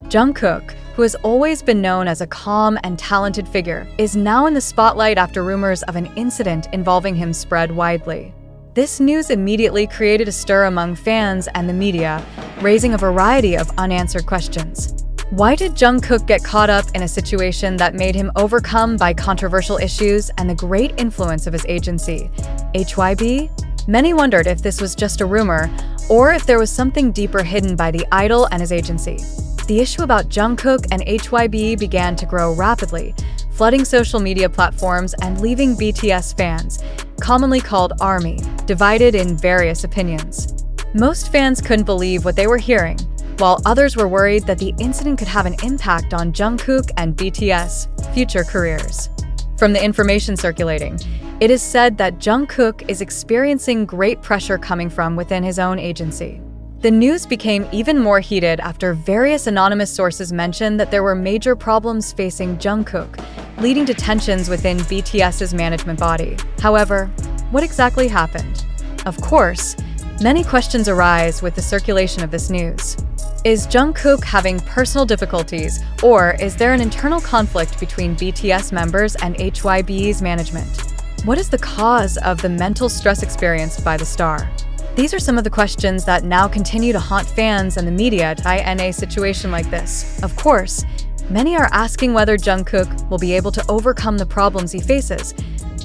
Jungkook, who has always been known as a calm and talented figure, is now in the spotlight after rumors of an incident involving him spread widely. This news immediately created a stir among fans and the media, raising a variety of unanswered questions. Why did Jungkook get caught up in a situation that made him overcome by controversial issues and the great influence of his agency, hybe? Many wondered if this was just a rumor, or if there was something deeper hidden by the idol and his agency. The issue about Jungkook and hybe began to grow rapidly, flooding social media platforms and leaving BTS fans, commonly called ARMY, divided in various opinions. Most fans couldn't believe what they were hearing, while others were worried that the incident could have an impact on Jungkook and BTS' future careers. From the information circulating, it is said that Jungkook is experiencing great pressure coming from within his own agency. The news became even more heated after various anonymous sources mentioned that there were major problems facing Jungkook, leading to tensions within BTS's management body. However, what exactly happened? Of course, many questions arise with the circulation of this news. Is Jungkook having personal difficulties, or is there an internal conflict between BTS members and hybe's management? What is the cause of the mental stress experienced by the star? These are some of the questions that now continue to haunt fans and the media in a situation like this. Of course, many are asking whether Jungkook will be able to overcome the problems he faces,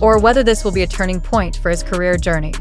or whether this will be a turning point for his career journey.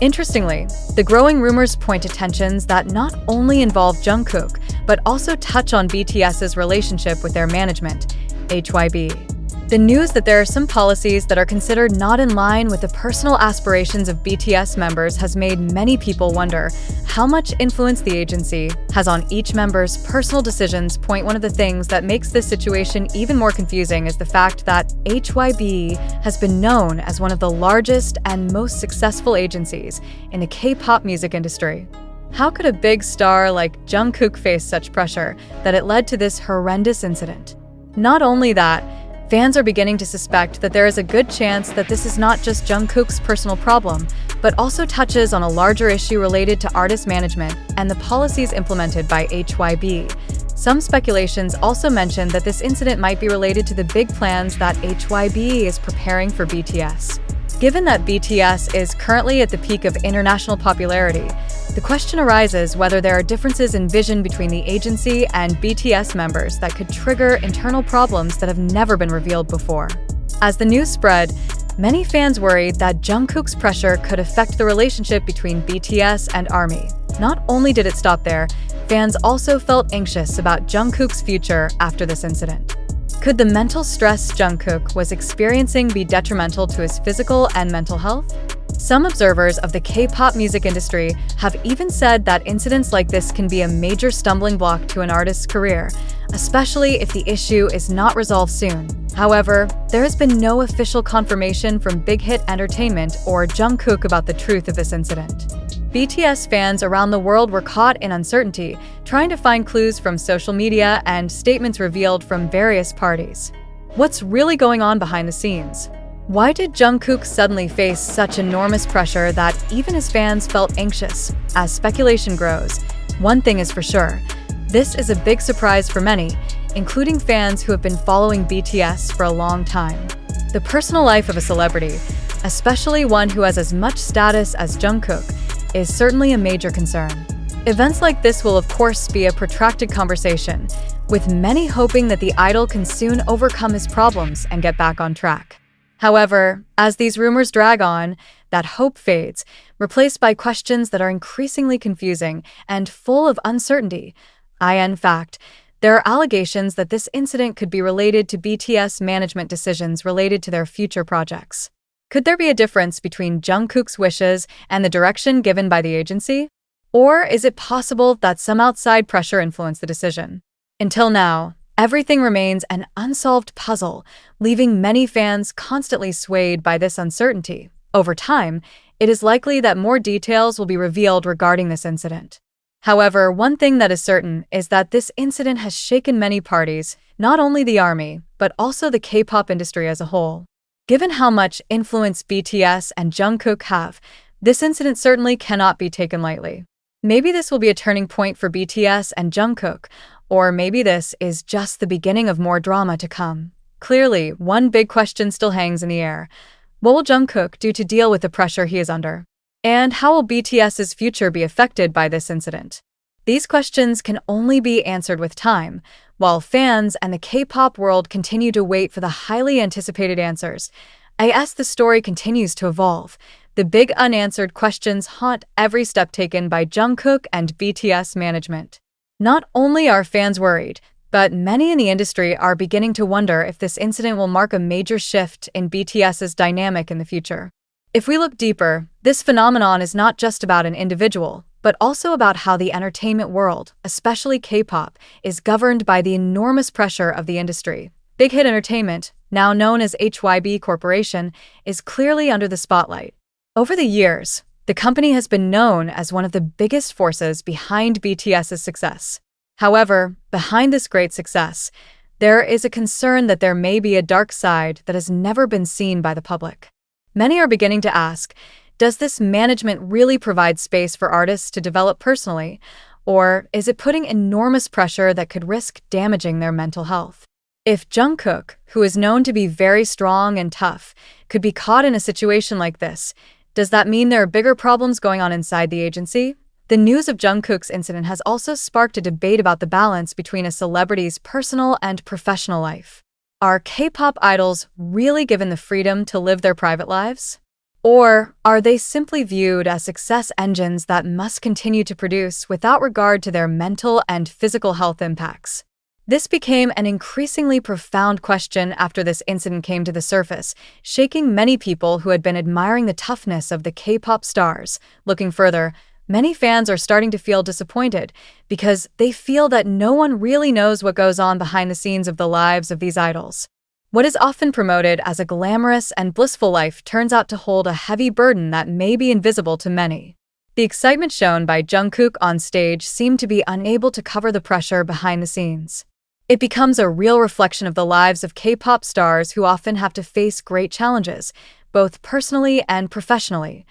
Interestingly, the growing rumors point to tensions that not only involve Jungkook, but also touch on BTS's relationship with their management, hybe. The news that there are some policies that are considered not in line with the personal aspirations of BTS members has made many people wonder how much influence the agency has on each member's personal decisions. One of the things that makes this situation even more confusing is the fact that hybe has been known as one of the largest and most successful agencies in the K-pop music industry. How could a big star like Jungkook face such pressure that it led to this horrendous incident? Not only that, fans are beginning to suspect that there is a good chance that this is not just Jungkook's personal problem, but also touches on a larger issue related to artist management and the policies implemented by hybe. Some speculations also mention that this incident might be related to the big plans that hybe is preparing for BTS. Given that BTS is currently at the peak of international popularity, the question arises whether there are differences in vision between the agency and BTS members that could trigger internal problems that have never been revealed before. As the news spread, many fans worried that Jungkook's pressure could affect the relationship between BTS and ARMY. Not only did it stop there, fans also felt anxious about Jungkook's future after this incident. Could the mental stress Jungkook was experiencing be detrimental to his physical and mental health? Some observers of the K-pop music industry have even said that incidents like this can be a major stumbling block to an artist's career, especially if the issue is not resolved soon. However, there has been no official confirmation from Bighit Entertainment or Jungkook about the truth of this incident. BTS fans around the world were caught in uncertainty, trying to find clues from social media and statements revealed from various parties. What's really going on behind the scenes? Why did Jungkook suddenly face such enormous pressure that even his fans felt anxious? As speculation grows, one thing is for sure: this is a big surprise for many, including fans who have been following BTS for a long time. The personal life of a celebrity, especially one who has as much status as Jungkook, is certainly a major concern. Events like this will of course be a protracted conversation, with many hoping that the idol can soon overcome his problems and get back on track. However, as these rumors drag on, that hope fades, replaced by questions that are increasingly confusing and full of uncertainty. In fact, there are allegations that this incident could be related to BTS management decisions related to their future projects. Could there be a difference between Jungkook's wishes and the direction given by the agency? Or is it possible that some outside pressure influenced the decision? Until now, everything remains an unsolved puzzle, leaving many fans constantly swayed by this uncertainty. Over time, it is likely that more details will be revealed regarding this incident. However, one thing that is certain is that this incident has shaken many parties, not only the ARMY, but also the K-pop industry as a whole. Given how much influence BTS and Jungkook have, this incident certainly cannot be taken lightly. Maybe this will be a turning point for BTS and Jungkook, or maybe this is just the beginning of more drama to come. Clearly, one big question still hangs in the air. What will Jungkook do to deal with the pressure he is under? And how will BTS's future be affected by this incident? These questions can only be answered with time, while fans and the K-pop world continue to wait for the highly anticipated answers. As the story continues to evolve, the big unanswered questions haunt every step taken by Jungkook and BTS management. Not only are fans worried, but many in the industry are beginning to wonder if this incident will mark a major shift in BTS's dynamic in the future. If we look deeper, this phenomenon is not just about an individual, but also about how the entertainment world, especially K-pop, is governed by the enormous pressure of the industry. Bighit Entertainment, now known as HYB Corporation, is clearly under the spotlight. Over the years, the company has been known as one of the biggest forces behind BTS's success. However, behind this great success, there is a concern that there may be a dark side that has never been seen by the public. Many are beginning to ask, does this management really provide space for artists to develop personally, or is it putting enormous pressure that could risk damaging their mental health? If Jungkook, who is known to be very strong and tough, could be caught in a situation like this, does that mean there are bigger problems going on inside the agency? The news of Jungkook's incident has also sparked a debate about the balance between a celebrity's personal and professional life. Are K-pop idols really given the freedom to live their private lives? Or are they simply viewed as success engines that must continue to produce without regard to their mental and physical health impacts? This became an increasingly profound question after this incident came to the surface, shaking many people who had been admiring the toughness of the K-pop stars. Looking further, many fans are starting to feel disappointed because they feel that no one really knows what goes on behind the scenes of the lives of these idols. What is often promoted as a glamorous and blissful life turns out to hold a heavy burden that may be invisible to many. The excitement shown by Jungkook on stage seemed to be unable to cover the pressure behind the scenes. It becomes a real reflection of the lives of K-pop stars who often have to face great challenges, both personally and professionally.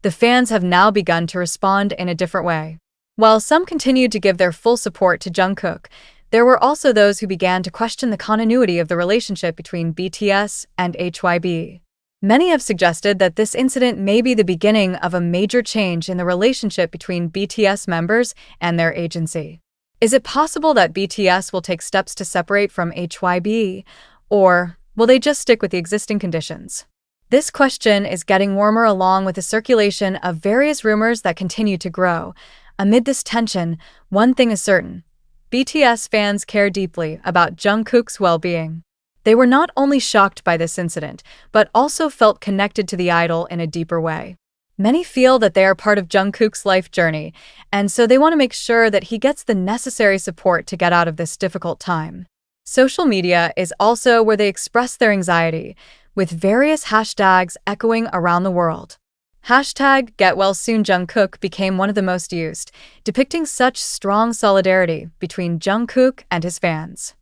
The fans have now begun to respond in a different way. While some continued to give their full support to Jungkook, there were also those who began to question the continuity of the relationship between BTS and HYB. Many have suggested that this incident may be the beginning of a major change in the relationship between BTS members and their agency. Is it possible that BTS will take steps to separate from HYB, or will they just stick with the existing conditions? This question is getting warmer along with the circulation of various rumors that continue to grow. Amid this tension, one thing is certain. BTS fans care deeply about Jungkook's well-being. They were not only shocked by this incident, but also felt connected to the idol in a deeper way. Many feel that they are part of Jungkook's life journey, and so they want to make sure that he gets the necessary support to get out of this difficult time. Social media is also where they express their anxiety, with various hashtags echoing around the world. Hashtag #GetWellSoon Jungkook became one of the most used, depicting such strong solidarity between Jungkook and his fans.